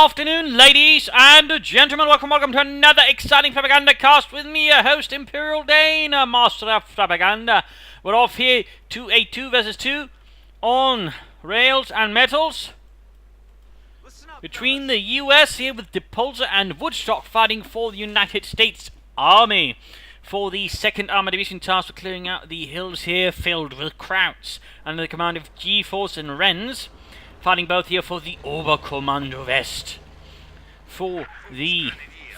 afternoon, ladies and gentlemen. Welcome to another exciting Propagandacast with me, your host, Imperial Dane, Master of Propaganda. We're off here to a 2 versus 2 on rails and metals between the US here with Depulsor and Woodstock fighting for the United States Army for the 2nd Armored Division tasked with clearing out the hills here filled with krauts under the command of Geforce and Rens. Fighting both here for the Oberkommando West. For the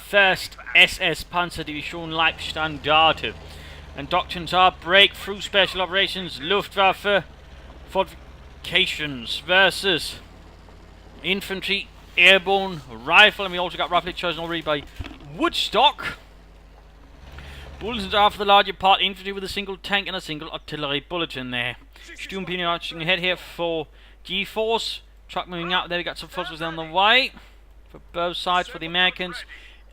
1st SS Panzerdivision Leibstandarte. And doctrines are breakthrough special operations, Luftwaffe, fortifications versus infantry, airborne, rifle. And we also got rifle chosen already by Woodstock. Bulletins are for the larger part infantry with a single tank and a single artillery bulletin there. Sturmpini marching ahead here for Geforce. Truck moving out there. We got some forces on the way for both sides. For the Americans,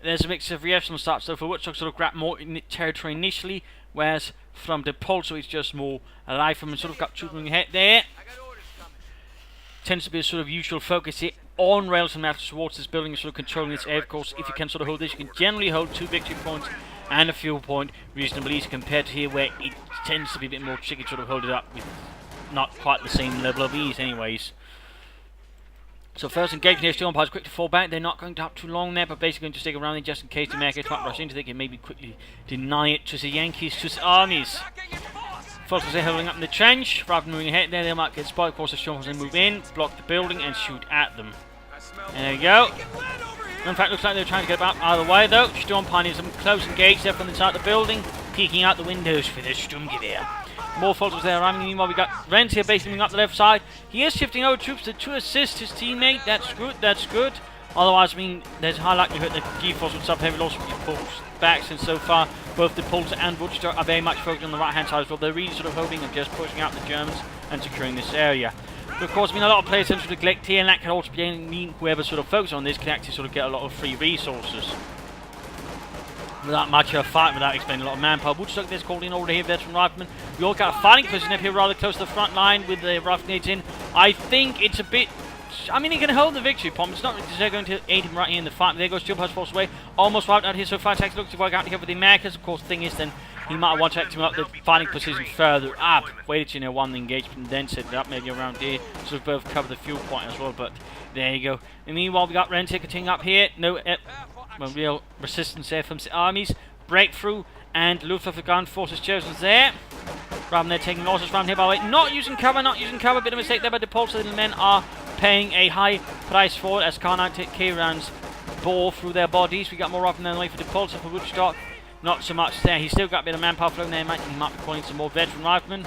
there's a mix of reaction starts. So for Woodstock, sort of grab more territory initially, whereas from Depulsor, it's just more alive. From sort of got troops moving ahead there. Tends to be a sort of usual focus here on rails and metals towards this building, and sort of controlling this air. Of course, if you can sort of hold this, you can generally hold 2 victory points and a fuel point reasonably easy compared to here, where it tends to be a bit more tricky to sort of hold it up with not quite the same level of ease anyways. So first engagement here, still umpires quick to fall back. They're not going to have too long there, but basically going to stick around there just in case the Americans might rush into. They can maybe quickly deny it to the Yankees, to the armies. Forces are holding up in the trench. Rather than moving ahead there, they might get spotted. Of course, the Stormers then move in, block the building and shoot at them. And there we go. In fact, looks like they're trying to get out of the way though. Storm pioneers them close engaged there from inside the building, peeking out the windows with their Sturmgewehr. More forces there arriving. Meanwhile, we got Rens here basically moving up the left side. He is shifting over troops to assist his teammate. That's good, that's good. Otherwise, I mean, there's a high likelihood that Geforce would sub heavy loss with the pulls back, since so far both the Depulsor and Woodstock are very much focused on the right hand side as well. They're really sort of hoping of just pushing out the Germans and securing this area. But of course, I mean, a lot of players tend to neglect here, and that can also mean whoever sort of focuses on this can actually sort of get a lot of free resources without much of a fight, without expending a lot of manpower. Woodstock there's called in already here, veteran rifleman. We all got a fighting position up here rather close to the front line with the rifle grenades in. I think it's a bit... I mean, he can hold the victory point. It's not like they're going to aid him right here in the fight. There goes Steel force away. Almost wiped out here so far. Takes a look to work out here with the Americans. Of course, the thing is then he might want to activate up the fighting position further up. Waited to won the engagement and then set it up maybe around here. Sort of both cover the fuel point as well. But there you go. And meanwhile, we got Rens here continuing up here. No real resistance there from the armies. Breakthrough and Luftwaffe gun forces chosen there. Rather than they're taking losses from here by the way. Not using cover. Bit of a mistake there by Depulsor. The men are paying a high price for it as K rounds bore through their bodies. We got more often than the way for Depulsor. For Woodstock, not so much there. He's still got a bit of manpower flowing there. He might be calling some more veteran riflemen.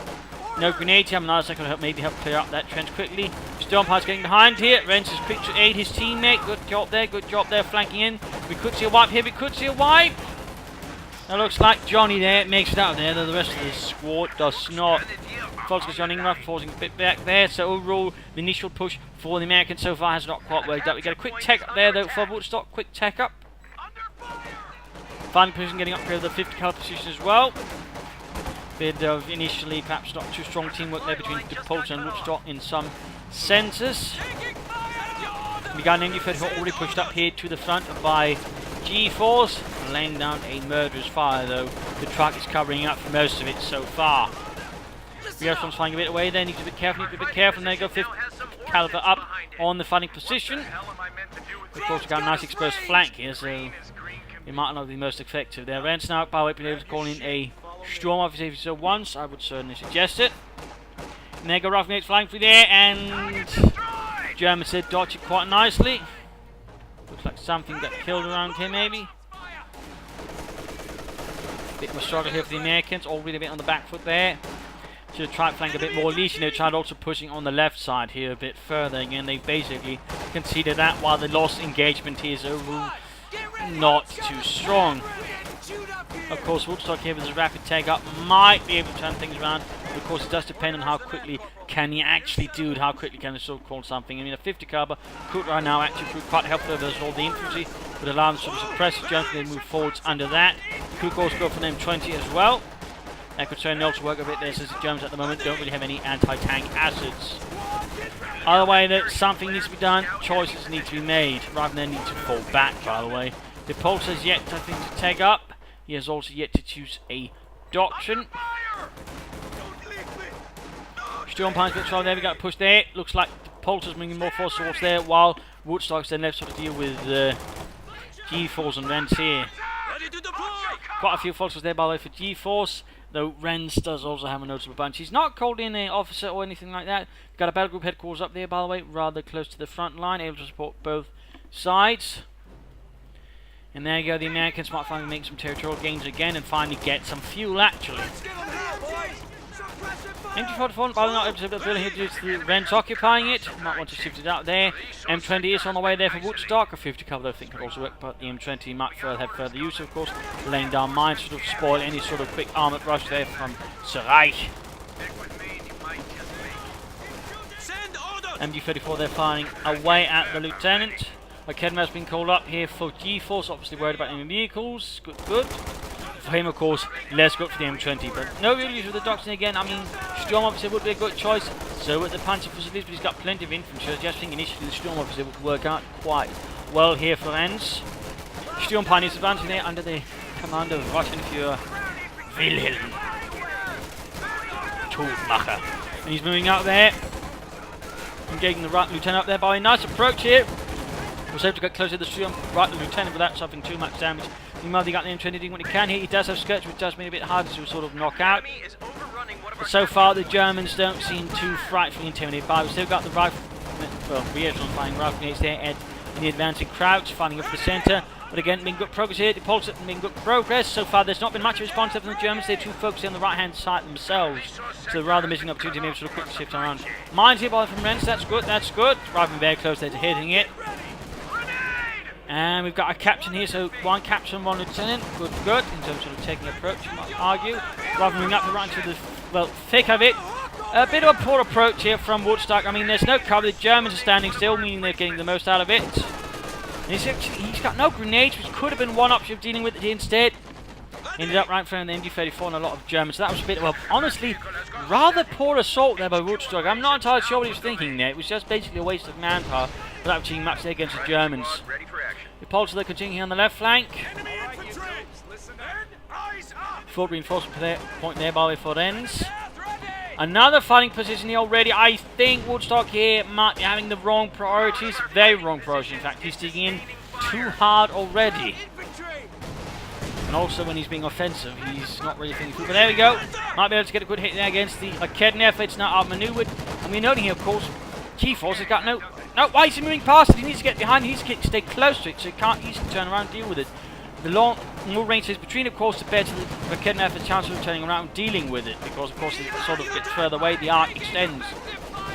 No grenades here. Another second help, maybe help clear up that trench quickly. Stormpire's getting behind here. Rens is quick to aid his teammate. Good job there, flanking in. We could see a wipe here. That looks like Johnny there makes it out there, though the rest of the squad does not. Folks John Ingram forcing a bit back there, so overall the initial push for the Americans so far has not quite worked out. We get a quick tech up there though for Woodstock, quick tech up. Final position getting upgraded to the 50 caliber position as well. Bit of initially perhaps not too strong teamwork there between Depulsor and Woodstock in some senses. We got an MG-30 already pushed up here to the front by Geforce, laying down a murderous fire though. The truck is covering up for most of it so far. The other one's flying a bit away there, need to be a bit careful, and there you go, 50 caliber up on the fighting position. Of course, we've got a nice exposed flank here, so it might not be most effective there. Rens now, by the way, being able to call in a storm officer if so once, I would certainly suggest it. And there you go, rifle grenades flying through there, and Germans did dodge it quite nicely. Looks like something got killed around here, maybe. Bit of a struggle here for the Americans, already a bit on the back foot there. Should have tried to flank a bit more leash, and they tried also pushing on the left side here a bit further. Again, they basically conceded that, while the lost engagement here is overall not too strong. Of course, Woodstock here with his rapid take up might be able to turn things around. But of course, it does depend on how quickly can he actually do it, how quickly can he sort of call something. I mean, a 50 caliber could right now actually prove quite helpful versus all the infantry, but allow them to sort of suppress the Germans and move forwards under that. Could also go for an M20 as well. That could certainly also work a bit there, since the Germans at the moment don't really have any anti-tank acids. Either way, that something needs to be done, choices need to be made, rather than need to fall back, by the way. Depulsor has yet, I think, to tag up. He has also yet to choose a doctrine. Storm Pines bit there, we got pushed there. Looks like Depulsor's bringing more force towards there, while Woodstock's then left to deal with Geforce and Rens here. Quite a few forces there, by the way, for Geforce, though Rens does also have a noticeable bunch. He's not called in an officer or anything like that. Got a battle group headquarters up there, by the way, rather close to the front line, able to support both sides. And there you go, the Americans might finally make some territorial gains again and finally get some fuel, actually. MG44, by not able to build here due to the Rens occupying it. Might want to shift it out there. M20 is on the way there for Woodstock. A 50 cover, I think, could also work, but the M20 might have further use, of course. Laying down mines sort of spoil any sort of quick armoured rush there from Serreich. MG34 they're firing away at the lieutenant. OKW has been called up here for Geforce, obviously worried about enemy vehicles. Good, good. For him, of course, less good for the M20, but no real use with the doctrine again. I mean, Storm Officer would be a good choice, so would the Panzer facilities, but he's got plenty of infantry. I just think initially the Storm Officer would work out quite well here for Rens. Storm Pine is advancing there under the command of Russian Führer Wilhelm Todmacher. And he's moving out there, engaging the right lieutenant up there by a nice approach here. Was able to get closer to the Storm right lieutenant without suffering too much damage. Meanwhile, they got the M20 doing what he can here. He does have skirts, which does mean a bit harder to sort of knock out. But so far, the Germans don't seem too frightfully intimidated by. We've still got the rifle, well, reactions firing rifle grenades there in the advancing crouch, fighting up the centre. But again, being good progress here. Depulsor being good progress. So far, there's not been much response from the Germans. They're too focused on the right-hand side themselves. So they're rather missing opportunity to maybe sort of quickly shift around. Mines here by from Rens. That's good, that's good. Driving very close there to hitting it. And we've got a captain here, so one captain, one lieutenant. Good, good, in terms of taking approach, you might argue. Rather than up right into the, well, thick of it. A bit of a poor approach here from Woodstock. I mean, there's no cover. The Germans are standing still, meaning they're getting the most out of it. And he's got no grenades, which could have been one option of dealing with it instead. Ended up right in front of the MG34 and a lot of Germans. So that was a bit of a, honestly, rather poor assault there by Woodstock. I'm not entirely sure what he was thinking there. It was just basically a waste of manpower without achieving much there against the Germans. Depulsor they're continuing here on the left flank. Full reinforcement point there by the way for Rens. Another fighting position here already. I think Woodstock here might be having the wrong priorities. Very wrong priorities, in fact. He's digging in too hard already. And also when he's being offensive, he's not really thinking through. But there we go. Might be able to get a good hit there against the OKW. It's now outmaneuvered. And we're noting here, of course, Geforce has got no, why is he moving past it? He needs to get behind it. He needs to stay close to it so he can't easily turn around and deal with it. The long range is between, of course, the better the OKW have the chance of turning around and dealing with it. Because, of course, it sort of gets further away, the arc extends.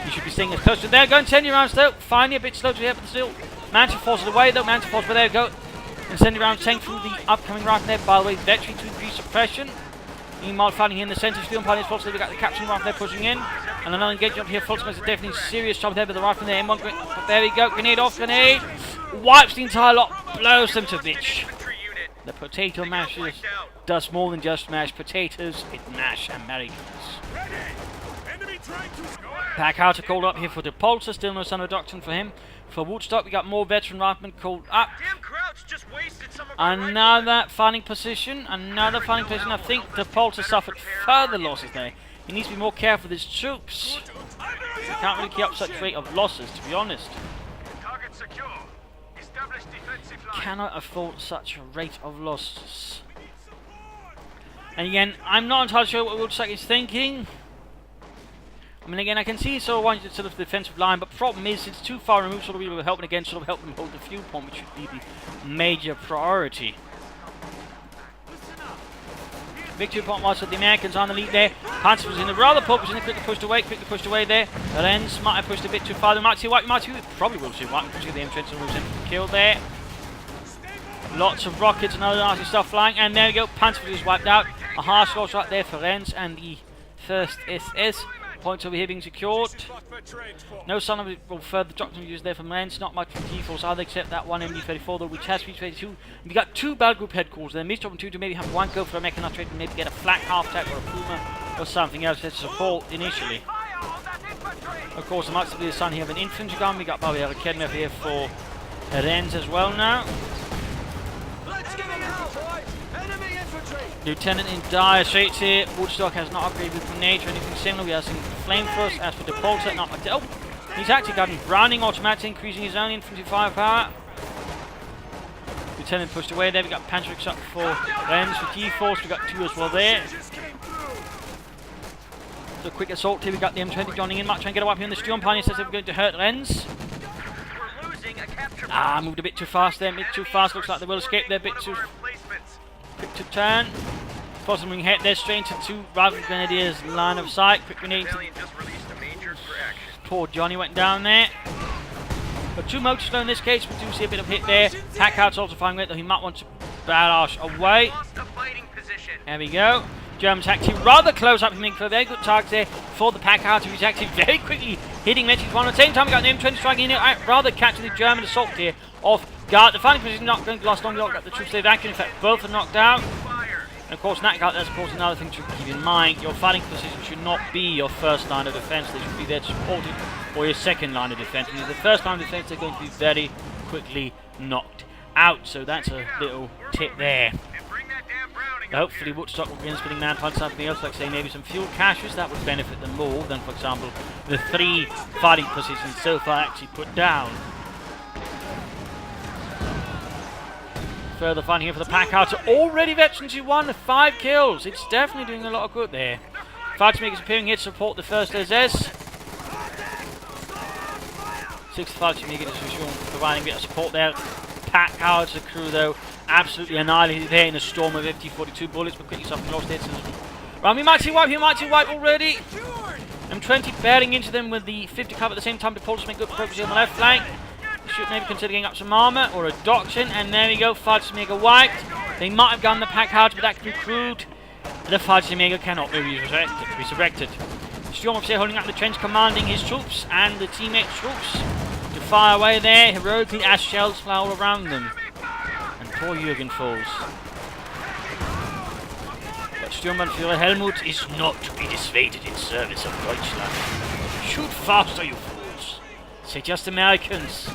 He should be staying as close to there. Going 10 rounds though. Finally a bit slow to here, but still. Mansion forces away though. Mansion force, but there we go. And sending around tank through the upcoming rifle there, by the way, victory to increase suppression. Meanwhile, fighting here in the centre, Steel Pine is forced. We've got the captain rifle there pushing in. And another engagement here. Fultz makes a definitely serious job there with the rifle there. M1 grenade. There we go. Grenade off, grenade. Wipes the entire lot. Blows them to bitch. The potato mashers does more than just mash potatoes. It mash Americans. Pack out called up here for Depulsor. Still no son of doctrine for him. For Woodstock, we got more veteran riflemen called up. Another fighting position. Another fighting position. I think Depulsor suffered further losses there. He needs to be more careful with his troops. He can't really keep up such rate of losses, to be honest. Cannot afford such a rate of losses. And again, I'm not entirely sure what Woodstock is thinking. I mean, again, I can see sort of wanting to sort of defensive line, but the problem is it's too far removed, sort of really helping again, sort of help them hold the fuel point, which should be the major priority. Victory point was that the Americans on the lead there. Panzer was in a rather poor position, quickly pushed away there. Rens might have pushed a bit too far. They might see what you might see. Probably will see what you see the M20 moves in for kill there. Lots of rockets and other nasty stuff flying, and there we go. Panzer is wiped out. A harsh loss right there for Rens and the first SS. Points over here being secured. No sign of it, well, further doctrine used there from Rens. Not much from Geforce either, except that one MD34 though, which has reached 32. We got two battle group headquarters there. Missed opportunity to maybe have one go for a mechanized trade and maybe get a flak half tack or a Puma or something else to support initially. Of course, the Max to the Sun here of an infantry gun. We got Barrier Academy here for Rens as well now. Lieutenant in dire straits here. Woodstock has not upgraded with grenades or anything similar. We are seeing flamethrowers. As for Depulsor, not like that. Oh, he's actually got his Browning automatic, increasing his own infantry firepower. Lieutenant pushed away there. We got Panzerix up for Rens. For Geforce, we got 2 as well there. So quick assault here. We got the M20 joining in. Might try and get a wipe here on the Storm Pioneer. Says they're going to hurt Rens. Moved a bit too fast there. A bit too fast. Looks like they will escape there. A bit too quick to turn. Possibly hit there straight into 2 Rifle Grenadiers line of sight. Quick grenade. Poor Johnny went down there. But 2 motors slow in this case. We do see a bit of hit there. Packhouse also firing it, though he might want to badass away. There we go. Germans actually rather close up, making for very good targets there for the Packhouse, who's actually very quickly hitting Metric 1. At the same time, we got the M20 striking in, rather catching the German assault here off guard. The fighting position not going to last long. We've got the troops they've acted. In fact, both are knocked out. And of course, that's of course another thing to keep in mind. Your fighting position should not be your first line of defense. They should be there to support it, or your second line of defense. Because the first line of defense, they're going to be very quickly knocked out. So that's a little tip there. Hopefully Woodstock will be in spinning man, find something else, like say maybe some fuel caches. That would benefit them more than, for example, the 3 fighting positions so far actually put down. Further fun here for the Packhouse. Already veterans who won 5 kills. It's definitely doing a lot of good there. Fightmakers appearing here to support the first SS. 6 Fightmakers for sure providing a bit of support there. Packhouse, the crew though, absolutely annihilated there in a storm of FT-42 bullets, but quickly something lost there. Right, we might see wipe already. M20 bearing into them with the 50 cover at the same time. Depulsor make good progress on the left flank. Should maybe consider getting up some armour or a doctrine, and there we go, Fightmaker wiped. They might have gone the Packhouse, but that can be crude. The Fightmaker cannot be resurrected. Storm here holding up the trench, commanding his troops and the teammate troops to fire away there heroically as shells fly all around them. And poor Jürgen falls. But Sturmbannführer Helmut is not to be dissuaded in service of Deutschland. Shoot faster, you fools. Say just Americans.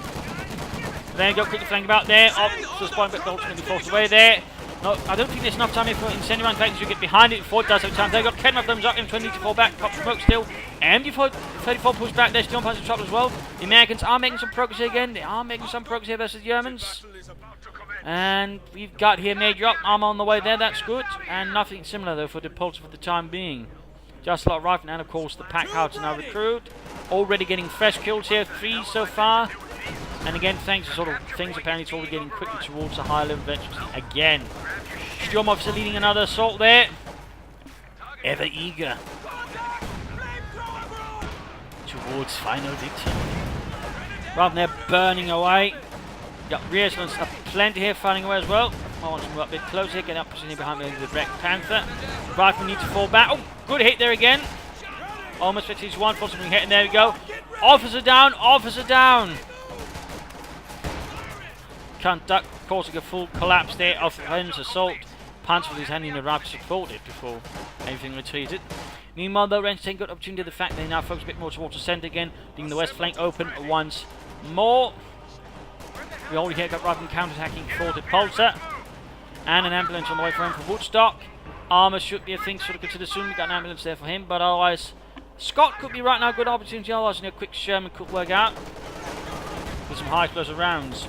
There you go, quickly flank about there. Oh, so spawn, but the ultimate be forced away there. No, I don't think there's enough time here for incendiary round to get behind it before it does have time. They got Ken of thumbs up, M20 to fall back, pop smoke still. MD34 pushed back there, still on punch the trouble as well. The Americans are making some progress here again. They are making some progress here versus the Germans. And we've got here major up, armor on the way there, that's good. And nothing similar though for Depulsor for the time being. Just a lot of rifle, and of course the Packhouse now recruit. Already getting fresh kills here, 3 so far. And again, thanks to sort of things, apparently it's already getting quickly towards the higher level veterans again. Storm Officer leading another assault there. Ever eager towards final victory. Rather than they're burning away. Got rear assailants have plenty here fighting away as well. I want to move up a bit closer here, get up positioning behind me with the Wrecked Panther. Rifle needs to fall back. Oh, good hit there again. Almost 51, possibly hit, and there we go. Officer down, officer down. Can't duck, causing a full collapse there of Rens' assault. Panther with his hand in the rapid supported before anything retreated. Meanwhile, though, Rens taking good opportunity of the fact they now focus a bit more towards the centre again, leaving the west flank open once more. We already here got Raven counter-attacking for Depulsor. And an ambulance on the way for him for Woodstock. Armour should be a thing to sort of consider soon. We got an ambulance there for him, but otherwise, Scott could be right now a good opportunity. Otherwise, a quick Sherman could work out with some high explosive rounds.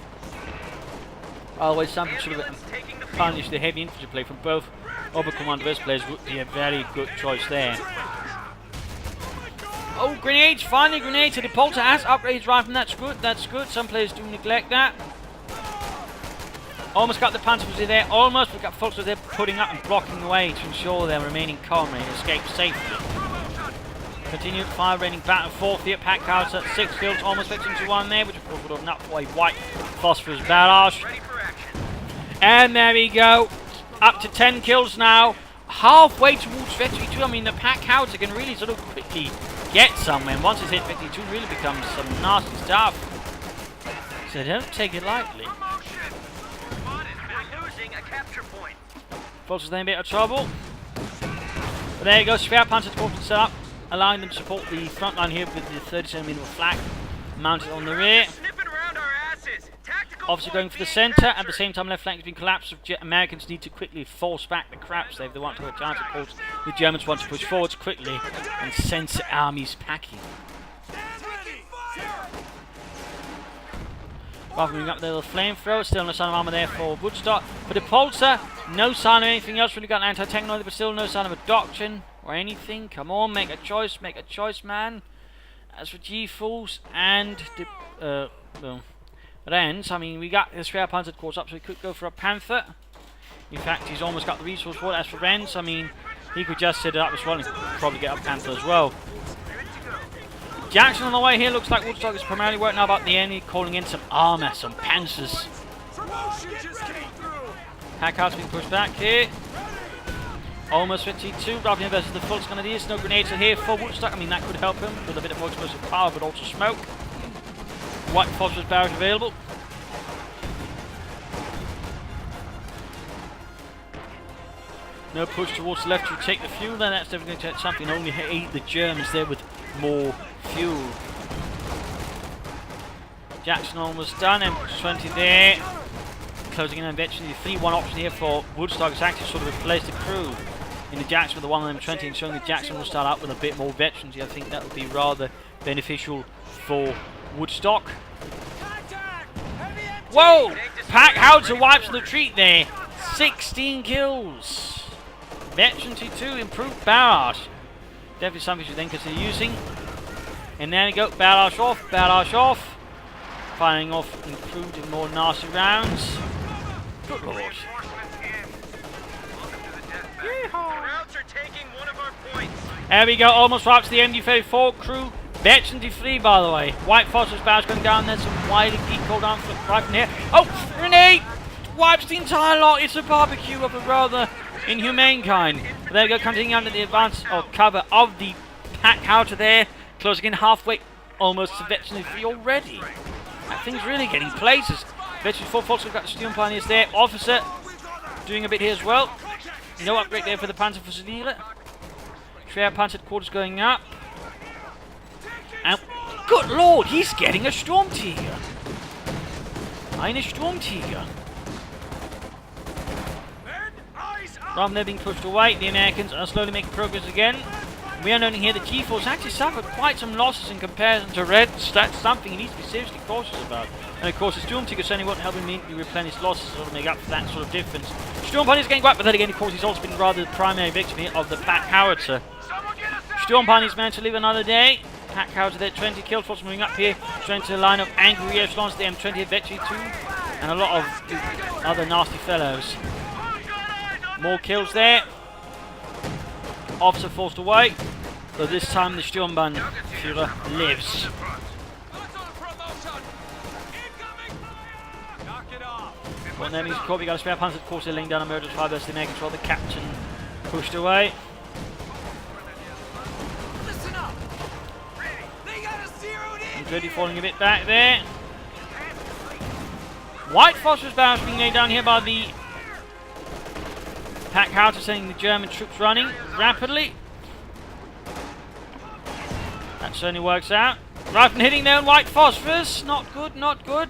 Otherwise, something sort of punish the heavy infantry play from both Oberkommand West players would be a very good choice there. Oh, grenades! Finally, grenades! So Depulsor has upgraded his rifle, and that's good. That's good. Some players do neglect that. Almost got the Panther there. Almost. We've got folks there putting up and blocking the way to ensure their remaining comrade escape safely. Continued fire raining back and forth here. Packhouse at 6 kills, almost fixed into 1 there, which of course would have knocked away white phosphorus barrage. And there we go. Up to 10 kills now. Halfway towards victory 2. I mean, the Packhouse can really sort of quickly get somewhere. And once it's hit victory 2, really becomes some nasty stuff. So don't take it lightly. Fulton's in a bit of trouble. But there you go, Schwerpanzer to set up. allowing them to support the front line here with the 37mm flak mounted on the rear. Officer going for the centre, at the same time left flank has been collapsed. Americans need to quickly force back the Krauts if they want to have a chance. Of course, the Germans want to push forwards quickly and send armies packing. Rather moving up there with a flamethrower, still no sign of armour there for Woodstock. For Depulsor, no sign of anything else. Really got an anti-technology, but still no sign of a doctrine or anything. Come on, make a choice, man. As for Geforce and Rens, I mean, we got the spare panzer course up, so we could go for a Panther. In fact, he's almost got the resource for it. As for Rens, I mean, he could just set it up as well and probably get a Panther as well. Jackson on the way here. Looks like Woodstock is primarily working out about the enemy, calling in some armour, some panzers. Packhouse being pushed back here. Almost 52. Dropping in versus the full Grenadiers. No grenades in here for Woodstock. I mean, that could help him with a bit of more explosive power, but also smoke. White phosphorus barrage available. No push towards the left to take the fuel. Then that's definitely going to take something. Only aid the Germans there with more fuel. Jackson almost done. M20 there. Closing in eventually. The 3-1 option here for Woodstock is actually sort of replaced the crew in the Jackson with the 1 on M20, and showing the Jackson will start out with a bit more veterans. I think that would be rather beneficial for Woodstock. Whoa! Pack Howitzer wipes the retreat there. 16 kills. Veteran T2, improved barrage. Definitely something you then consider using. And there we go, barrage off. Firing off improved and more nasty rounds. Good lord. There we go, almost wipes the MD-34 crew. Veteran T3, by the way. White phosphorus barrage going down there, some widely geek call down right from here. Oh, grenade! Wipes the entire lot. It's a barbecue of a rather inhumane kind. But there we go, continuing under the advance or cover of the Pack Howitzer there. Closing in halfway, almost to Veteran T3 already. That thing's really getting places. Veteran 4 folks have got the Steam Pioneers there. Officer doing a bit here as well. No upgrade there for the Panzer Fusilier. Schwer Panzer quarters going up. And good lord, he's getting a Sturmtiger. Eine Sturmtiger. Rather than they're being pushed away, the Americans are slowly making progress again. We are noting here that Geforce actually suffered quite some losses in comparison to Rens. That's something he needs to be seriously cautious about. And of course, the Sturmtiger certainly won't help him immediately replenish losses or to make up for that sort of difference. Sturmpioneer is getting whacked, but then again, of course, he's also been rather the primary victim here of the Pack Howitzer. Sturmpioneer's managed to live another day. Pack Howitzer there, 20 kills. Force moving up here, trying to line up angry echelons, the M20 Vetchi too, and a lot of other nasty fellows. More kills there. Officer forced away, but this time the Sturmbannführer lives. Well, then he's caught. We got a spare panzer, of course, they're laying down a murderous fire burst. They make control. The captain pushed away. And Dreddy falling a bit back there. White phosphorus barrage being laid down here by the Pack Howitzer, sending the German troops running rapidly. That certainly works out. Rifle hitting there on white phosphorus. Not good, not good.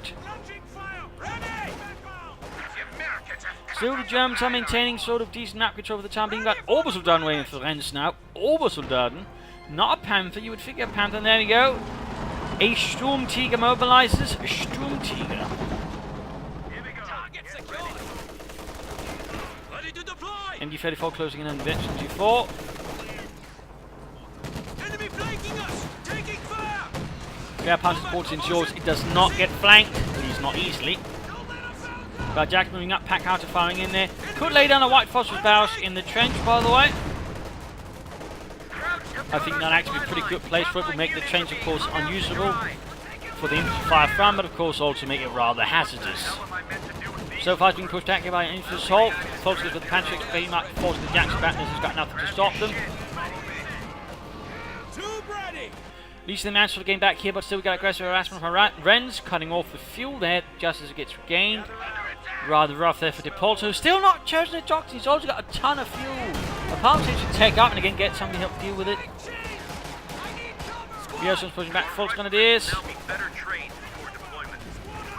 Still the Germans are maintaining sort of decent map control for the time being. Got Obersoldaten waiting for Rens now. Obersoldaten. Not a Panther. You would figure a Panther. And there we go. A Sturmtiger mobilizes. A Sturmtiger. MD-34 closing in on the Veteran G4. Enemy flanking us! Taking fire! Yeah, Panzer supports ensures it does not get flanked, at least not easily. But Jack moving up, Pack Howitzer firing in there. Could lay down a white phosphorus barrage in the trench, by the way. I think that'll actually be a pretty good place for it. Will make the trench, of course, unusable for the infantry fire from, but of course also make it rather hazardous. So far, it's been pushed back here by an infantry assault. Focuses with the Panzer very much forcing the Jacks back. This has got nothing to stop them. At least they managed to gain back here, but still we got aggressive harassment from Rens, cutting off the fuel there just as it gets regained. Rather rough there for Depulsor, still not chosen a doctor. He's also got a ton of fuel. The power station should take up and again get somebody to help deal with it. Pearson's pushing back full grenadiers.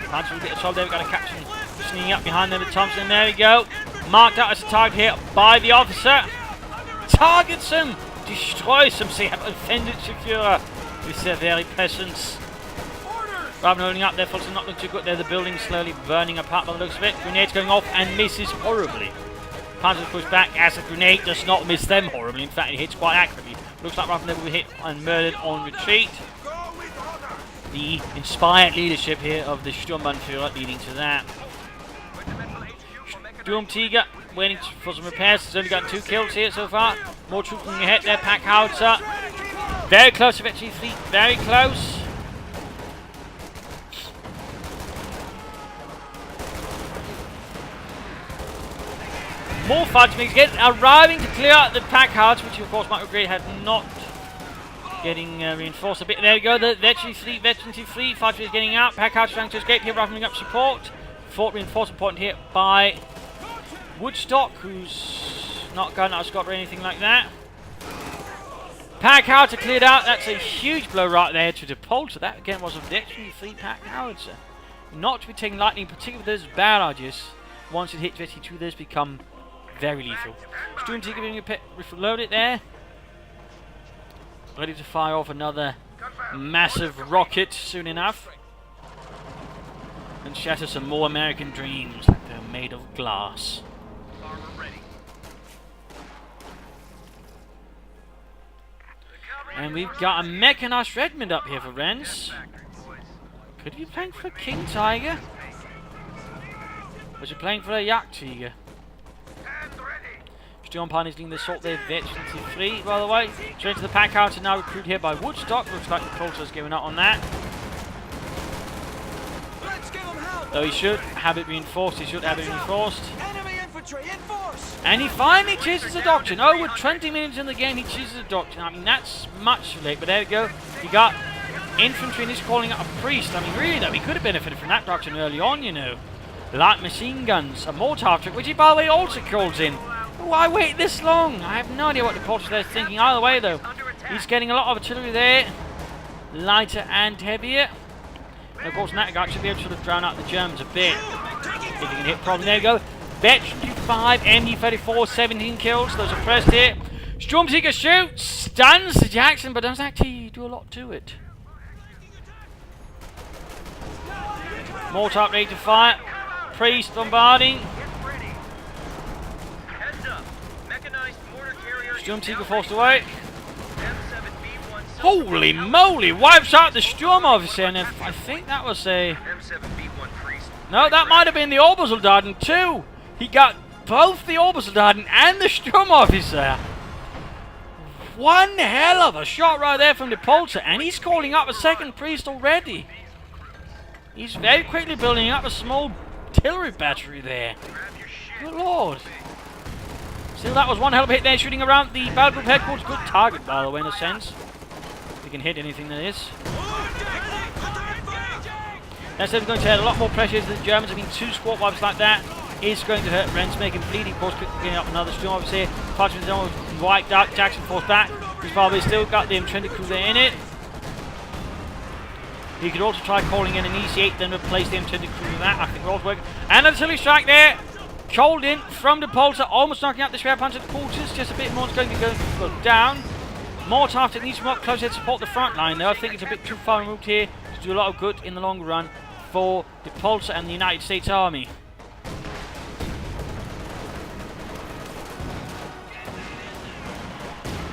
Panzer will get a trouble there. We've got a captain sneaking up behind them with Thompson. There we go. Marked out as a target here by the officer. Targets him. Destroys him. See, offended Führer with their very presence. Rather than holding up there, Fulton not looking too good there. The building slowly burning apart by the looks of it. Grenades going off and misses horribly. Panzer push back as a grenade does not miss them horribly. In fact, it hits quite accurately. Looks like Raffenberg will be hit and murdered on retreat. The inspired leadership here of the Sturmbannführer leading to that. Sturmtiger waiting for some repairs. He's only got 2 kills here so far. More troops moving ahead there. Packhauser. Very close to Victory Fleet. Very close. More fighting again, arriving to clear out the Packhauser, which of course Michael Gray had not getting reinforced a bit. There we go, the Veteran Fleet, fighter is getting out. Packhauser trying to escape here, wrapping up support. Fort reinforcement point here by Woodstock, who's not going out of Scott or anything like that. Packhauser cleared out, that's a huge blow right there to Depulsor. That again was a Veteran Fleet Packhauser. Not to be taken lightly, in particular with those barrages. Once it hits Veteran 2, those become very lethal. Sturmtiger being reloaded there. Ready to fire off another massive rocket soon enough. And shatter some more American dreams like they're made of glass. And we've got a mechanized regiment up here for Rens. Could he be playing for a King Tiger? Was he playing for a Jagdtiger? Sturmpan is leading the assault there, Veteran 3 by the way. Straight to the Packhauser now recruited here by Woodstock. Looks like the Depulsor's giving up on that. Though he should have it reinforced, And he finally chooses a doctrine. Oh, with 20 minutes in the game, he chooses a doctrine. I mean, that's much too late, but there we go. He got infantry and he's calling out a priest. I mean, really though, he could have benefited from that doctrine early on, you know. Light machine guns, a mortar trick, which he by the way also calls in. Why wait this long? I have no idea what the Depulsor is thinking. Either way though, he's getting a lot of artillery there. Lighter and heavier. And of course that guy should be able to sort of drown out the Germans a bit. If he can hit problem. There we go. Veteran 5, MD34, 17 kills. Those are pressed here. Sturmtiger shoots, stuns the Jackson, but doesn't actually do a lot to it. Mortar ready to fire. Priest bombarding. Sturmtiger forced away. Holy moly! Wipes out the Sturm officer, and I think that was a... No, that might have been the Obersoldaten too. He got both the Obersoldaten and the Sturm officer. One hell of a shot right there from Depulsor, and he's calling up a second priest already. He's very quickly building up a small artillery battery there. Good lord. Still, that was one hell of a hit there, shooting around the battle group headquarters. Good target, by the way, in a sense. We can hit anything that is. That's going to add a lot more pressure to the Germans. I mean, 2 squad wipes like that is going to hurt Rens, making bleeding. Of course, getting up another Sturm officer here. Parchment's almost wiped out. Jackson forced back. He's probably still got the intended crew there in it. He could also try calling in an EC8, then replace the intended crew with that. I think we're all working. And an artillery strike there. Cold in from Depulsor, almost knocking out the spare punch at the quarters. Just a bit more is going to go down. Mortar needs to come up closer to support the front line, though. I think it's a bit too far removed here to do a lot of good in the long run for Depulsor and the United States Army.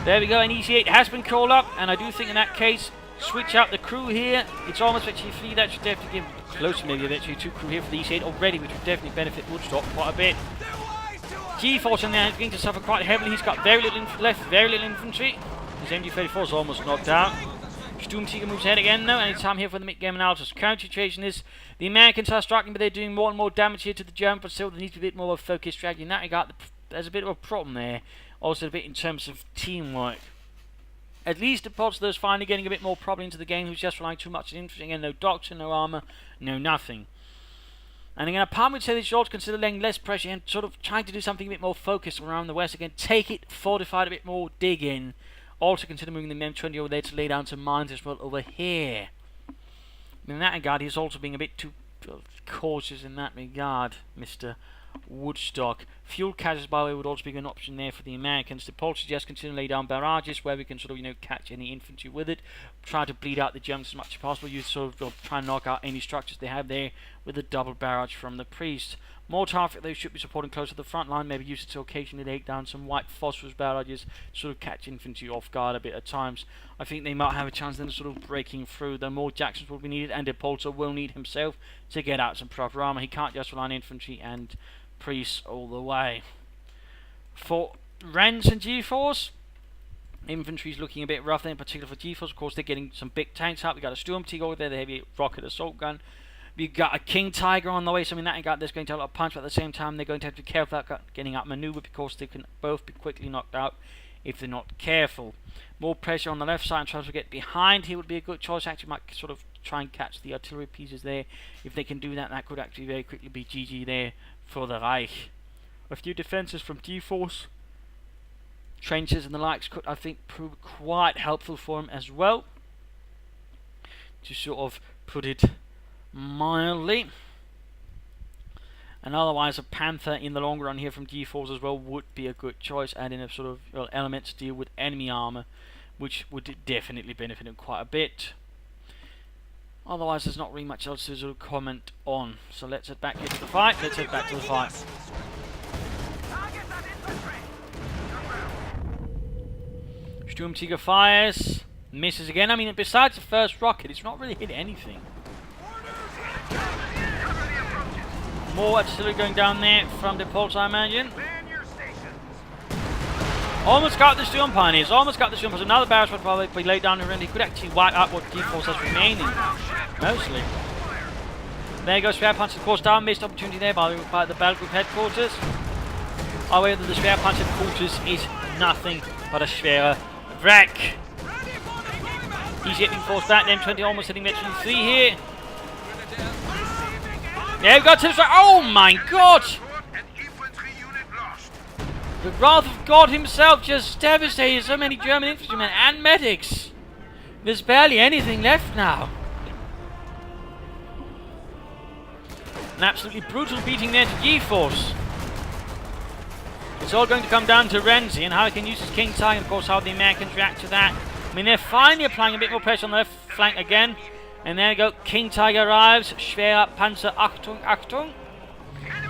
There we go, an EC8 has been called up, and I do think in that case, switch out the crew here. It's almost actually 3, that should definitely give close to maybe eventually 2 crew here for the EC8 already, which would definitely benefit Woodstock quite a bit. Geforce on there is going to suffer quite heavily. He's got very little left, very little infantry. His MG34 is almost knocked out. Sturmtiger moves ahead again now, and it's time here for the mid-game analysis. Current situation is the Americans are striking, but they're doing more and more damage here to the Germans, but still there needs to be a bit more of a focused strategy in that regard. There's a bit of a problem there, also a bit in terms of teamwork. At least Depulsor is finally getting a bit more probably into the game, who's just relying too much on infantry. Again, no doctrine, no armour, no nothing. And again, a part would say they should also consider laying less pressure and sort of trying to do something a bit more focused around the west. Again, take it, fortify it a bit more, dig in, also consider moving the M20 over there to lay down some mines as well over here. In that regard, he's also being a bit too cautious in that regard, Mr. Woodstock. Fuel caches, by the way, would also be an option there for the Americans. Depulsor just continue to lay down barrages where we can sort of, catch any infantry with it. Try to bleed out the Germans as much as possible. You sort of try and knock out any structures they have there with a double barrage from the priest. More traffic they should be supporting close to the front line. Maybe use it to occasionally take down some white phosphorus barrages, sort of catch infantry off guard a bit at times. I think they might have a chance then of sort of breaking through. Though more Jacksons will be needed, and Depulsor will need himself to get out some proper armor. He can't just rely on infantry and priests all the way. For Rens and Geforce, infantry's looking a bit rough there, in particular for Geforce. Of course, they're getting some big tanks out. We got a Sturmtiger over there, the heavy rocket assault gun. We've got a King Tiger on the way, so in that regard, there's going to have a lot of punch, but at the same time, they're going to have to be careful about getting out maneuver, because they can both be quickly knocked out if they're not careful. More pressure on the left side and try to get behind here would be a good choice. Actually, might sort of try and catch the artillery pieces there. If they can do that, that could actually very quickly be GG there for the Reich. A few defences from Geforce, trenches and the likes could, I think, prove quite helpful for him as well, to sort of put it mildly. And otherwise, a Panther in the long run here from Geforce as well would be a good choice, adding a sort of element to deal with enemy armor, which would definitely benefit him quite a bit. Otherwise, there's not really much else to sort of comment on. So let's head back here to the fight. Let's head back to the fight. Sturmtiger fires, misses again. I mean, besides the first rocket, it's not really hit anything. More artillery going down there from the Depulsor, I imagine. Almost got the Sturm Pioneers. Almost got the Sturm Pioneers. Another barrage would probably be laid down around. He could actually wipe out what Geforce has remaining. Mostly. There goes Schwerpanzer. Of course, down. Missed opportunity there by the battle group headquarters. However, the Schwerpanzer headquarters is nothing but a schwerer wreck. He's getting forced back. The M20 almost hitting Metro 3 here. Yeah, we've got to the... Oh my god! The wrath of God himself just devastated so many German infantrymen and medics. There's barely anything left now. An absolutely brutal beating there to Geforce. It's all going to come down to Rens and how he can use his King Tiger, and of course how the Americans react to that. I mean, they're finally applying a bit more pressure on the left flank again. And there we go, King Tiger arrives, schwerer Panzer, Achtung, Achtung,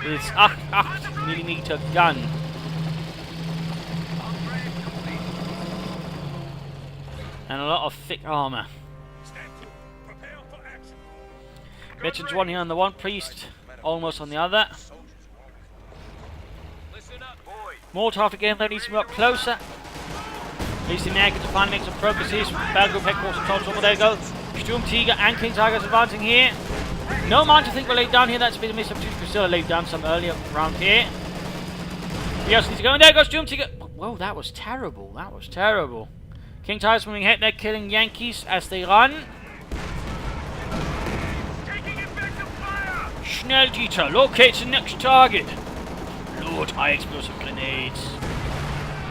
with its 8mm gun. And a lot of thick armour. Veterans one here on the one, priest almost on the other. More traffic again, that needs to move up closer. At least the Americans are finally making some progress here. Battle group headquarters controls over there go. Sturmtiger and King Tiger's advancing here. No mines I think were laid down here. That's a bit of a missed opportunity. Priscilla laid down some earlier around here. We also need to go. And there goes Sturmtiger. Whoa, that was terrible. That was terrible. King Tiger's moving ahead. They're killing Yankees as they run. Schnelldieter locates the next target. Load high explosive grenades.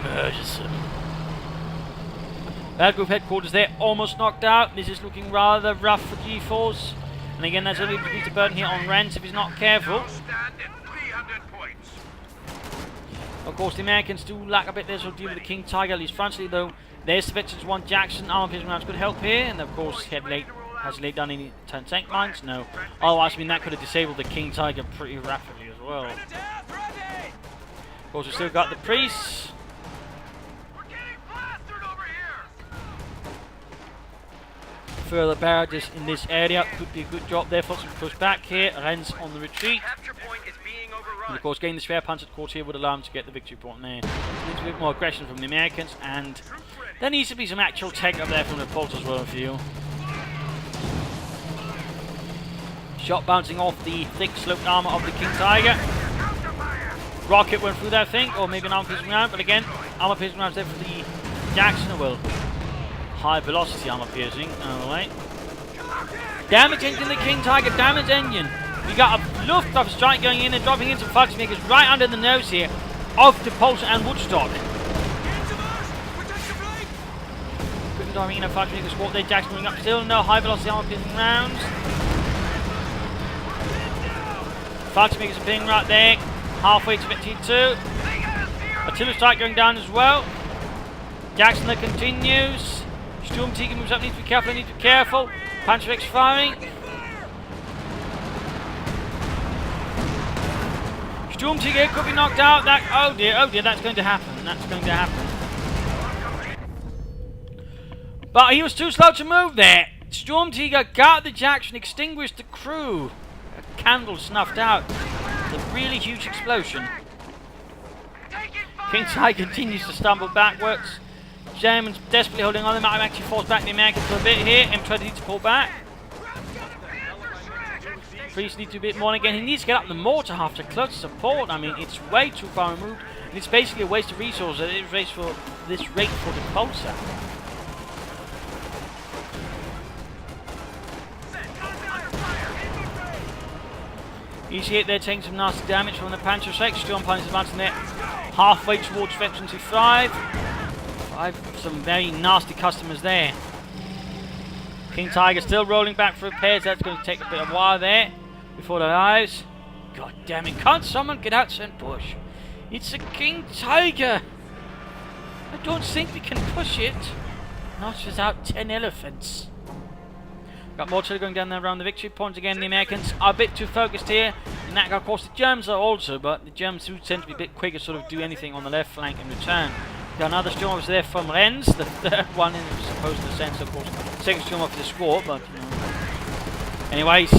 Murders them. Battle group headquarters there, almost knocked out. This is looking rather rough for Geforce. And again, that's a little bit of burden here on Rens if he's not careful. Of course, the Americans do lack a bit there, so deal with the King Tiger. At least frontally, though, there's the Veterans 1 Jackson. Armor piercing rounds could help here. And of course, has he laid down any tank mines? No. Otherwise, I mean, that could have disabled the King Tiger pretty rapidly as well. Of course, we've still got the priests. Further barrages in this area could be a good job there for some push back here. Rens on the retreat. And of course, getting the Schwerpanzer course here would allow him to get the victory point there. Needs a bit more aggression from the Americans, and there needs to be some actual tech up there from the Depulsor as well, I feel. Shot bouncing off the thick sloped armor of the King Tiger. Rocket went through that thing, or maybe an armor piercing round, but again, armor piercing rounds there for the Jackson. Well, high velocity armor piercing. Alright. Damage engine, the King Tiger, damage engine. We got a Luftwaffe strike going in and dropping into Volksmakers right under the nose here of Depulsor and Woodstock. from Doreen and fighting the squad there. Jackson moving up still. No high velocity armor piercing rounds. Fighting makers are ping right there. Halfway to victory 2. Artillery strike going down as well. Jackson that continues. Storm Tiger moves up, need to be careful, need to be careful. Panzer X firing. Storm Tiger could be knocked out. Oh dear, that's going to happen. That's going to happen. But he was too slow to move there. Storm Tiger got the Jackson, extinguished the crew. A candle snuffed out. A really huge explosion. King Tiger continues to stumble backwards. Germans desperately holding on. They might have actually forced back the Americans for a bit here. M20 needs to pull back. Priest needs to do a bit more again. He needs to get up the mortar half to clutch support. I mean, it's way too far removed. And it's basically a waste of resources at this rate for Depulsor. Easy hit there, taking some nasty damage from the Panzer VI. Storm Pilots advancing there halfway towards Veteran 5. Some very nasty customers there. King Tiger still rolling back for repairs. That's going to take a bit of a while there before it arrives. God damn it. Can't someone get out and push? It's a King Tiger. I don't think we can push it. Not without 10 elephants. Got more artillery going down there around the victory points again. The Americans are a bit too focused here. In that, of course, the Germans are also, but the Germans do tend to be a bit quicker, sort of do anything on the left flank in return. Got another storm officer there from Rens, the third one in supposed the sense, of course. Second storm officer squad, but you know. Anyways,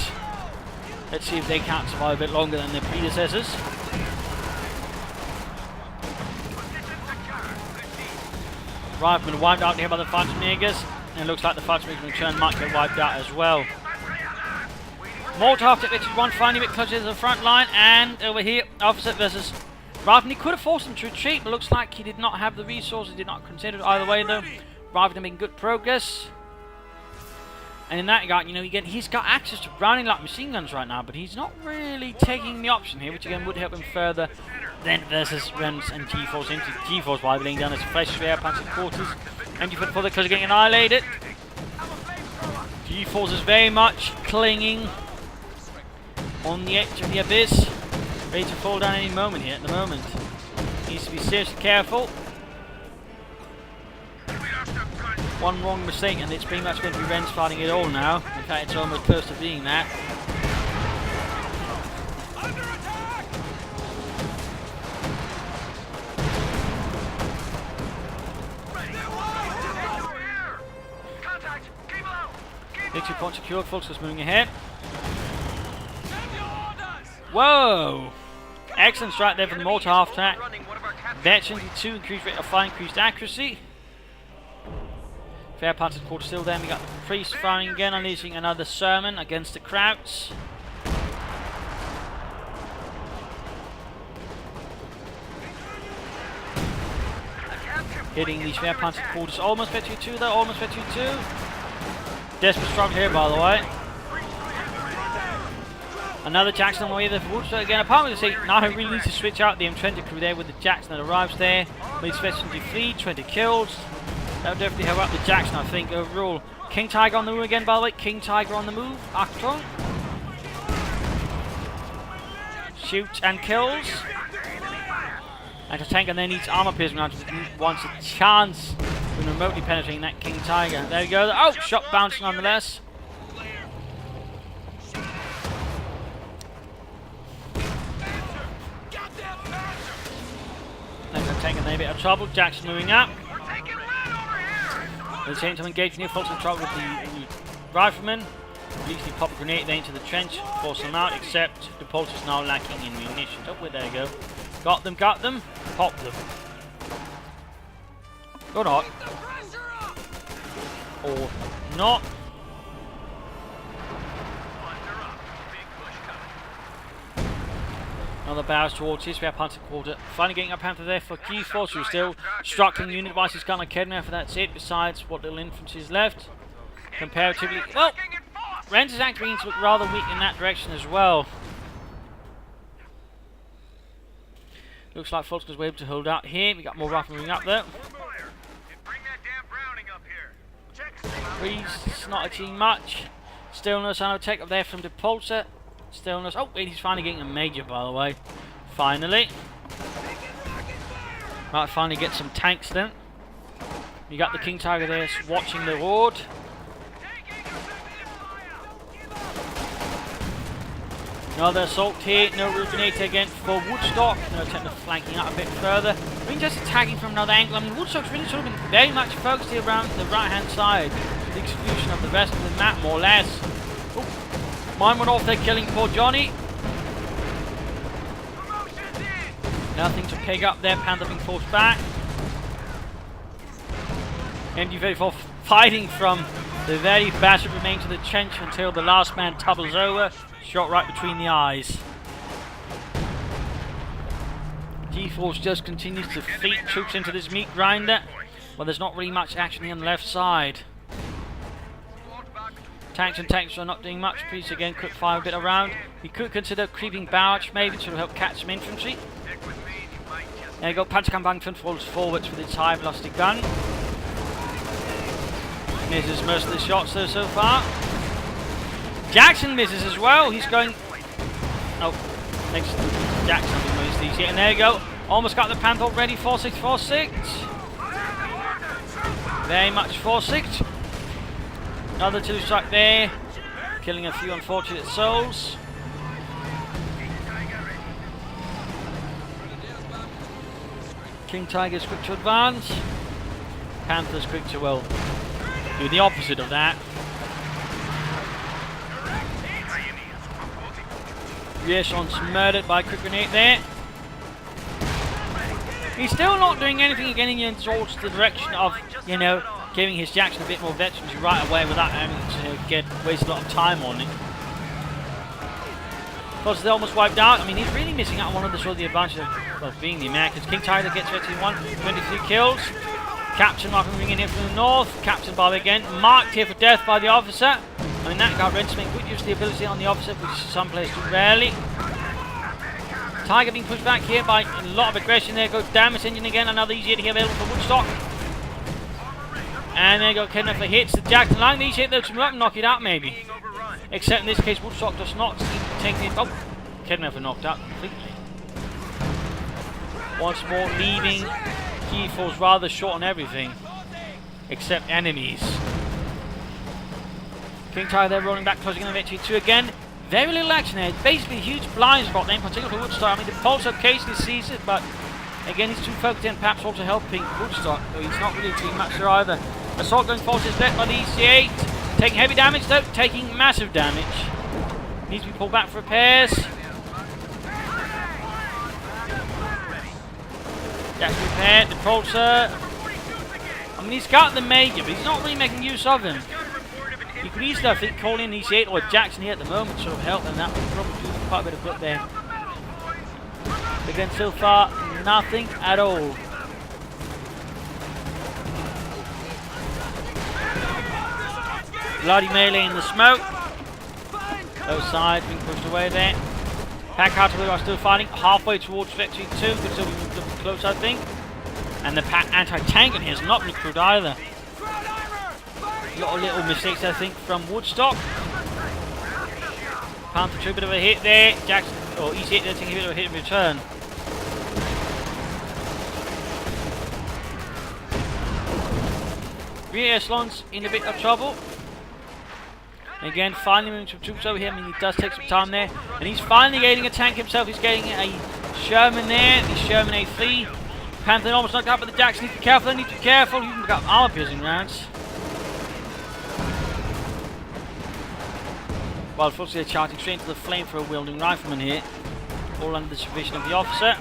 let's see if they can't survive a bit longer than their predecessors. Riflemen wiped out here by the Fallschirmjägers, and it looks like the Fallschirmjägers in return might get wiped out as well. Mortar after victory 1 finally a bit closer to the front line, and over here, opposite versus Rifleman. He could have forced him to retreat, but looks like he did not have the resources, did not consider it either way though. Rifleman making good progress. And in that regard, you know, he's got access to Browning like machine guns right now, but he's not really taking the option here, which again would help him further then versus Rens and Geforce into Geforce while laying down his fresh spare panzer quarters. And you put for the close getting annihilated. Geforce is very much clinging on the edge of the abyss, ready to fall down any moment here at the moment. Needs to be seriously careful. One wrong mistake and it's pretty much going to be Rens fighting it all now. In fact, it's almost close to being that. Victory point secured, folks, is moving ahead. Whoa! Excellent strike there from the mortar half attack. Veteran 2 increased rate of fire, increased accuracy. Fair part of the quarter still there. We got the priest firing again, unleashing another sermon against the Krauts. Hitting the spare panzer quarters. Almost victory 2 though, almost victory 2. Desperate struggle here, by the way. Another Jackson on the way there for Woodstock again. Apparently, they say now he really needs to switch out the M20 crew there with the Jackson that arrives there. Leads Veteran 3, 20 kills. That would definitely help out the Jackson, I think, overall. King Tiger on the move again, by the way. King Tiger on the move. Achtung. Shoots and kills. And a tank and then needs armor piercing rounds. Wants a chance of remotely penetrating that King Tiger. There we go. Oh, shot bouncing nonetheless. Next tank and then a bit of trouble. Jackson moving up. At the same time, engaging here, folks in trouble with the riflemen. Immediately pop a grenade there into the trench, force them out, except Depulsor is now lacking in munitions. Oh, there you go. Got them, pop them. Or not. Or not. Another barrage towards his spare panzer quarter. Finally getting a panther there for Geforce, who's still struggling unit devices gun academy for that's it, besides what little infantry is left. Comparatively, well, Rens is actually beginning to look rather weak in that direction as well. Looks like Folksman's were able to hold out here. We got more rifle moving up there. It's not achieving much. Stillness, and a take up there from Depulsor. Stillness. Oh, wait, he's finally getting a major, by the way. Finally. Might finally get some tanks then. You got the King Tiger there watching the horde. Another assault here. No grenade again for Woodstock. No attempt of flanking out a bit further. I mean, just attacking from another angle. I mean, Woodstock's really sort of been very much focused here around the right-hand side. To the exclusion of the rest of the map, more or less. Oh, mine went off there, killing poor Johnny. Nothing to pick up there. Panther being forced back. MD-34 fighting from the very battered remains of the trench until the last man tumbles over. Shot right between the eyes. Geforce just continues to feed troops into this meat grinder. Well, there's not really much action here on the left side. Tanks and tanks are not doing much. Police again could fire a bit around. You could consider creeping barrage maybe to help catch some infantry. There you go, Propagandacast falls forwards with its high velocity gun. Misses most of the shots though so far. Jackson misses as well. He's going. Oh, next Jackson most these here. And there you go. Almost got the Panther ready. 4646. Very much 46. Another 2-strike there. Killing a few unfortunate souls. King Tiger's quick to advance. Panther's quick to, well, do the opposite of that. Reassurance's murdered by a quick grenade there. He's still not doing anything getting in towards the direction of, you know, giving his Jackson a bit more veterans right away without having to waste a lot of time on it. Because they're almost wiped out. I mean, he's really missing out on one of the sort of the advantages of being the Americans. King Tiger gets 23 kills. Captain Markham ringing in from the north. Captain Bob again. Marked here for death by the officer. I mean, that guy Rens make good use of the ability on the officer, which some players do rarely. Tiger being pushed back here by a lot of aggression. There goes Damage Engine again. Another easy hit here available for Woodstock. And there you go, Kidnapper for hits the Jackson line. These hit though to knock it out maybe. Except in this case, Woodstock does not seem to take it. Oh, Kidnapper knocked out completely. Once more, leaving Geforce rather short on everything. Except enemies. King Tiger there rolling back, closing in on victory 2 again. Very little action there. It's basically a huge blind spot there, in particular for Woodstock. I mean, Depulsor occasionally sees it, but again, he's too focused in, perhaps also helping Woodstock, though he's not really doing much there either. Assault going forward is led by the EC8. Taking heavy damage, though, taking massive damage. Needs to be pulled back for repairs. That's repaired. Depulsor. I mean, he's got the major, but he's not really making use of him. You could easily, I think, call in EC8 or Jackson here at the moment to sort of help, and that would probably do quite a bit of good there. But again, so far, nothing at all. Bloody melee in the smoke. Both sides being pushed away there. Pack artillery are still fighting halfway towards victory 2, but still be close, I think. And the pack anti-tank in here has not been improved either. A lot of little mistakes, I think, from Woodstock. Panther took a bit of a hit there. Jackson, or EC8 there, taking a bit of a hit in return. Rear echelons in a bit of trouble. Again, finally moving some troops over here. I mean, he does take some time there. And he's finally getting a tank himself. He's getting a Sherman there. The Sherman A3. Panther almost knocked out by the Jackson. Need to be careful. Need to be careful. You've got armor piercing rounds. Well, unfortunately, they're charging straight into the flamethrower wielding rifleman here. All under the supervision of the officer.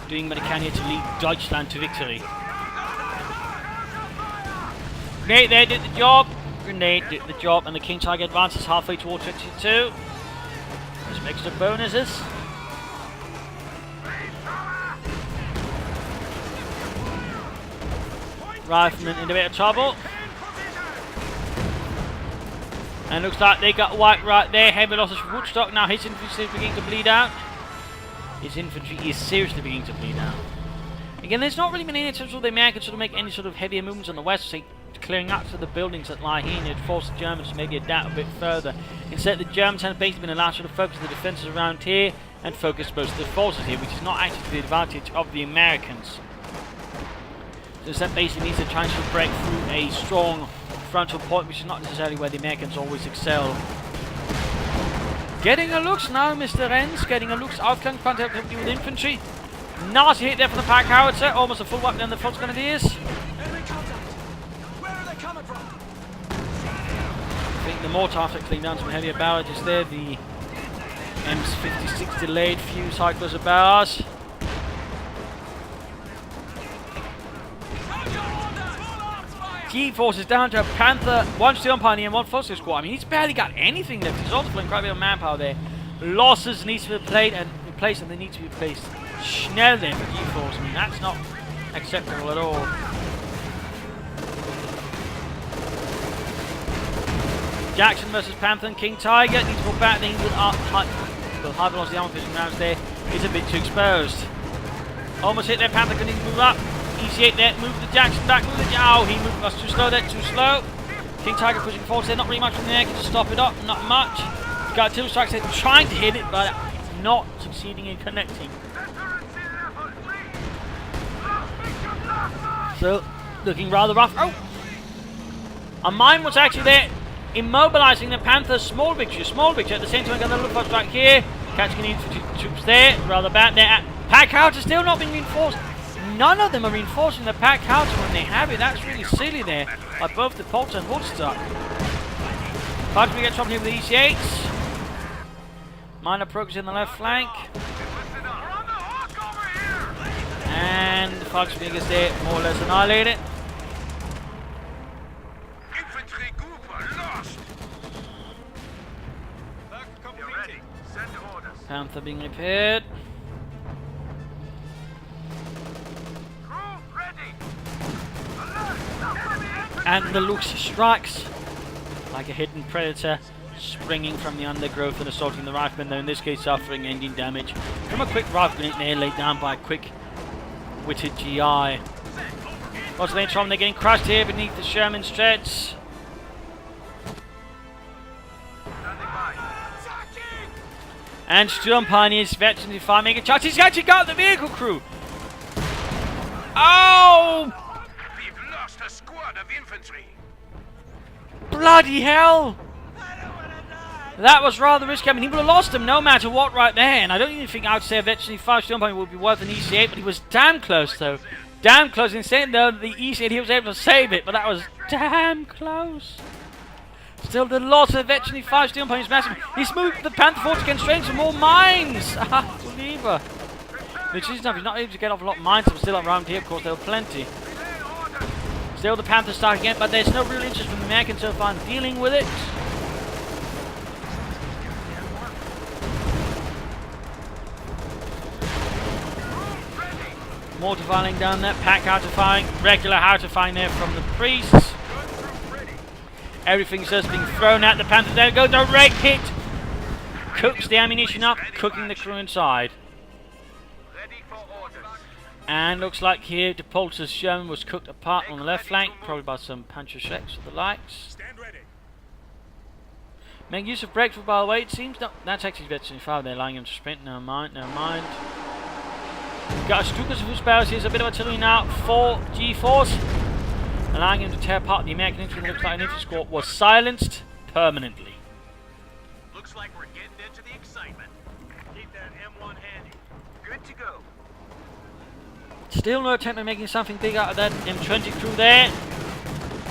Doing what he can here to lead Deutschland to victory. Grenade there did the job. Grenade did the job, and the King Tiger advances halfway towards 52. Some extra bonuses. Rifleman in a bit of trouble. And looks like they got wiped right there. Heavy losses for Woodstock. Now his infantry is beginning to bleed out. His infantry is seriously beginning to bleed out. Again, there's not really been any attempts for the Americans to make any sort of heavier movements on the west, say clearing up to the buildings that lie here, and it forced the Germans to maybe adapt a bit further. Instead, the Germans have basically been allowed to focus the defences around here and focus most of the forces here, which is not actually to the advantage of the Americans. So that basically means they're trying to break through a strong frontal point, which is not necessarily where the Americans always excel. Getting a looks now, Mr. Rens. Getting a looks. Outflank contact with infantry. Nasty hit there from the pack howitzer. Almost a full whack down the front grenadiers. Where are they coming from? I think the mortar after cleaned down some heavier barrages there. The M56 delayed few cycles of barrage. Geforce is down to a Panther, 1 Steel Pioneer and 1 Foster Squad. I mean, he's barely got anything left. He's also playing quite a bit of manpower there. Losses need to be replaced, and they need to be replaced. Schnell there for Geforce. I mean, that's not acceptable at all. Jackson versus Panther and King Tiger needs to pull back. Things with high velocity armor fishing rounds there. It's a bit too exposed. Almost hit there. Panther can move up. EC8 there, move the Jackson back, move the he moved us too slow there, too slow. King Tiger pushing forward there, not really much from there, can stop it up, not much. He's got 2 strikes there, trying to hit it, but not succeeding in connecting. So, looking rather rough. Oh! A mine was actually there, immobilizing the Panther's small victory at the same time. Got another Luftwaffe strike here, catching the infantry troops there, rather bad there. Pack out is still not being reinforced. None of them are reinforcing the pack howitzer when they have it. That's really silly there by both Depulsor and Woodstock. Fighters get trouble here with the EC8s. Minor progress in the left flank. And the Fighters is there, more or less annihilated. Infantry group lost. You're ready. Send orders. Panther being repaired. And the Lux strikes like a hidden predator, springing from the undergrowth and assaulting the riflemen, though in this case suffering engine damage from a quick rifle grenade there laid down by a quick-witted GI. Lots of later on, they're getting crushed here beneath the Sherman's treads. And Storm Pioneers, veterans in fire, make a charge. He's actually got the vehicle crew! Oh! A squad of infantry. Bloody hell! That was rather risky. I mean, he would have lost him no matter what right there. And I don't even think I would say eventually 5 Steel Pioneer would be worth an EC8, but he was damn close though. Damn close. Instead though, the EC8 he was able to save it, but that was damn close. Still, the loss of eventually 5 Steel Pioneer is massive. He's moved the Panther Force against strange for more mines. Believer. Which is enough. He's not able to get off a lot of mines, but still around here, of course, there were plenty. Still the Panthers start again, but there's no real interest from the Americans so far in dealing with it. Mortar firing down there, pack howitzer firing, regular howitzer firing there from the priests. Everything's just being thrown at the Panthers. There we go, direct hit. Cooks the ammunition up, cooking the crew inside. And looks like here Depulsor's Sherman was cooked apart on the left flank, probably by some Panzer Schrecks or the likes. Stand ready. Make use of breakthrough by the way, it seems. No, that's actually veteran 5, they're allowing him to sprint, never mind, never mind. Got a Stukas whose barrels, here's a bit of artillery now for Geforce, allowing him to tear apart the American infantry. That looks like an infantry squad was silenced permanently. Looks like we're getting into the excitement. Keep that M1 handy. Good to go. Still no attempt at making something big out of that M20 crew there.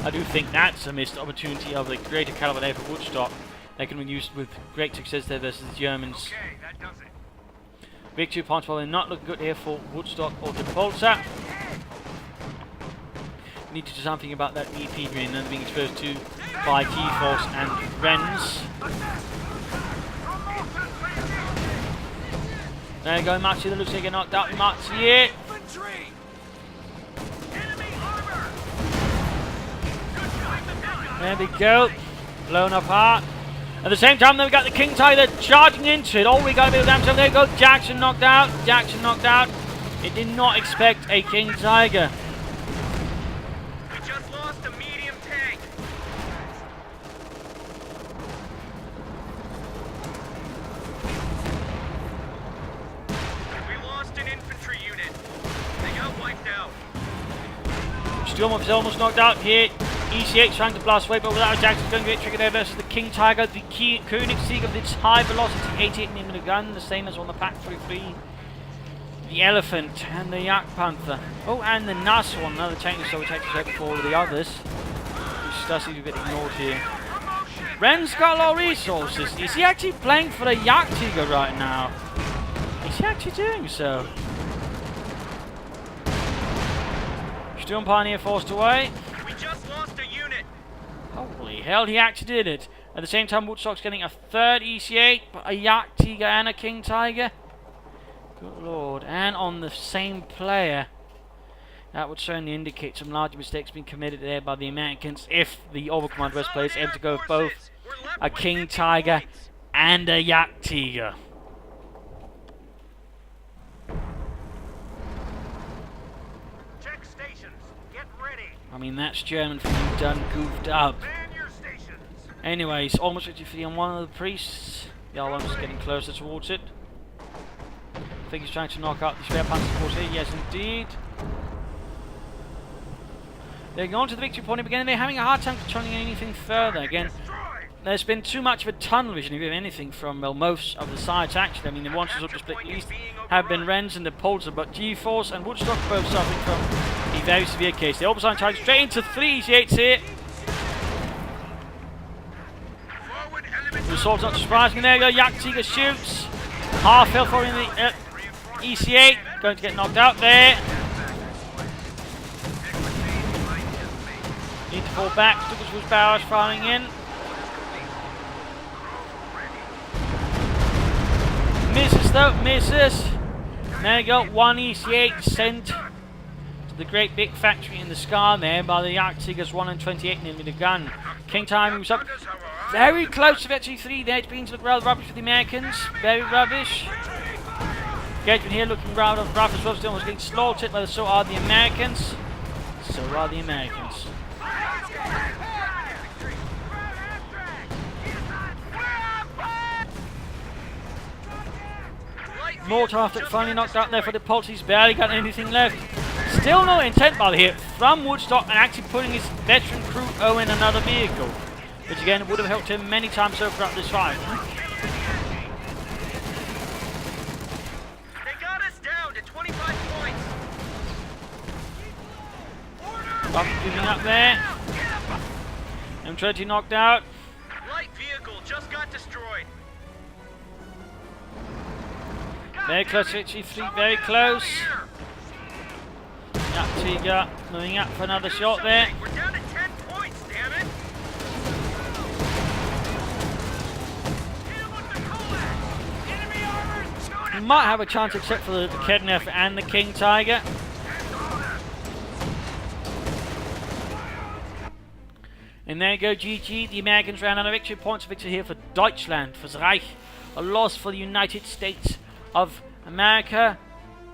I do think that's a missed opportunity of a greater caliber there for Woodstock. They can be used with great success there versus the Germans. Okay, that does it. Victory points, while they're not looking good here for Woodstock or Depulsor. Need to do something about that EP drain and being exposed to by Geforce and Rens. There you go, Matsi, that looks like he knocked out Matsi here. There we go, blown apart. At the same time, then we got the King Tiger charging into it. Oh, we got a bit of damage. There you go, Jackson knocked out. Jackson knocked out. It did not expect a King Tiger. We just lost a medium Storm is almost knocked out here. ECH trying to blast away, but without a Jackson going to get triggered there versus the King Tiger. The Koenigsegg of its high velocity 88mm gun, the same as on the Pack 33. The Elephant and the Yak Panther. Oh, and the NAS one, another tank so we checked out before with the others. Which does seem to be a bit ignored here. Ren's got a lot of resources. Is he actually playing for the Yak Tiger right now? Is he actually doing so? Storm Pioneer forced away. We just lost a unit. Holy hell, he actually did it. At the same time, Woodstock's getting a third EC8, but a Yak Tiger and a King Tiger. Good lord. And on the same player. That would certainly indicate some larger mistakes being committed there by the Americans if the Overcommand West players aim to go with both a King Tiger and a Yak Tiger. Check stations. Get ready. I mean, that's German for you done goofed up. Man your stations. Anyways, almost 53 on one of the priests. The other one's getting closer towards it. I think he's trying to knock out the spare panzer force here. Yes, indeed. They're going to the victory point again. They're having a hard time controlling anything further. Again, there's been too much of a tunnel vision, if anything, from most of the sides, actually. I mean, the ones who's up to split east have been Rens and Depulsor, but Geforce and Woodstock both suffering from a very severe case. The opposite charge straight into 3 EC8s here. The assault's not surprising. There you go. Yak Tiger shoots. Half health for in the EC8. Going to get knocked out there. Need to fall back. Stuckers barrage firing in. Misses though. Misses. There you go. One EC8 sent to the great big factory in the sky there by the Yak Tiger's 128mm gun. King Tiger moves up. Very close to Victory 3 there. It's beginning to look rather rubbish for the Americans. Very rubbish. Engagement here looking rather rough as well. Still getting slaughtered, but so are the Americans. So are the Americans. Mortar after finally knocked out there for the Depulsor. He's barely got anything left. Still no intent by here from Woodstock and actually putting his veteran crew in another vehicle. Which again would have helped him many times over throughout this fight. They got us down to 25 points. Giving up there. M20 knocked out. Light vehicle just got destroyed. Very close, Victory 3, very close. Yak Tiger moving up for another shot there. We're down to 10 points, damn it. He might have a chance except for the Kednev and the King Tiger. And there you go, GG. The Americans ran out of victory points. Victory here for Deutschland, for Reich. A loss for the United States of America.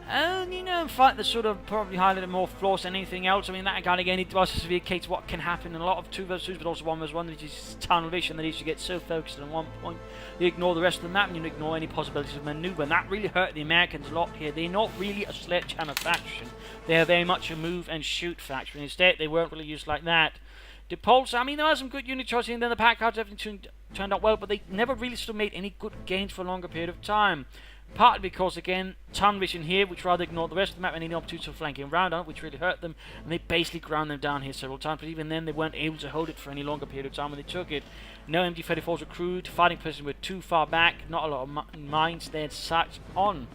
And, you know, a fight that sort of probably highlighted more flaws than anything else. I mean, that again, it was a severe case of what can happen in a lot of 2 vs 2s, but also 1 vs 1, which is tunnel vision that you get so focused on one point. You ignore the rest of the map and you ignore any possibilities of maneuver. And that really hurt the Americans a lot here. They're not really a sledgehammer faction. They're very much a move and shoot faction. Instead, they weren't really used like that. Depulsor, I mean, there was some good unit choices, and then the pack cards definitely turned out well, but they never really sort of made any good gains for a longer period of time. Partly because, again, tunnel vision here, which rather ignored the rest of the map and any opportunities for flanking around on it, which really hurt them, and they basically ground them down here several times, but even then they weren't able to hold it for any longer period of time when they took it. No MD-34s were crewed, fighting positions were too far back, not a lot of mines there and such on.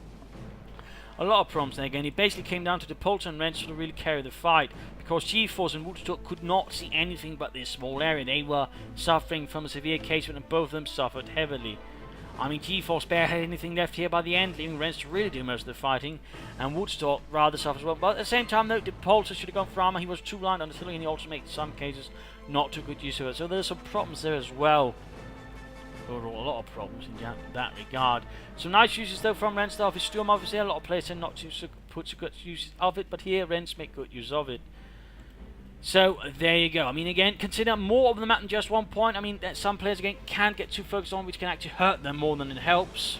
A lot of problems there again. It basically came down to Depulsor and Rens to really carry the fight, because Geforce and Woodstock could not see anything but this small area. They were suffering from a severe case, and both of them suffered heavily. I mean, Geforce barely had anything left here by the end, leaving Rens to really do most of the fighting, and Woodstock rather suffers as well. But at the same time, though, Depulsor should have gone for armor. He was too reliant on artillery, and he also made, in some cases, not too good use of it. So there's some problems there as well. Overall, a lot of problems in that regard. Some nice uses, though, from Rens. His Sturm, obviously, a lot of players tend not to put so good uses of it, but here, Rens make good use of it. So, there you go. I mean, again, consider more of the map than just 1 point. I mean, some players, again, can get too focused on, which can actually hurt them more than it helps.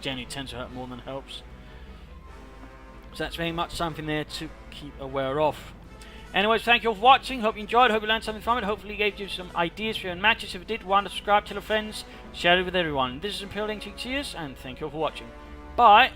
Generally tends to hurt more than it helps. So that's very much something there to keep aware of. Anyways, thank you all for watching. Hope you enjoyed. Hope you learned something from it. Hopefully, it gave you some ideas for your own matches. If it did, want to subscribe, tell your friends, share it with everyone. This is Imperial Cheers, and thank you all for watching. Bye.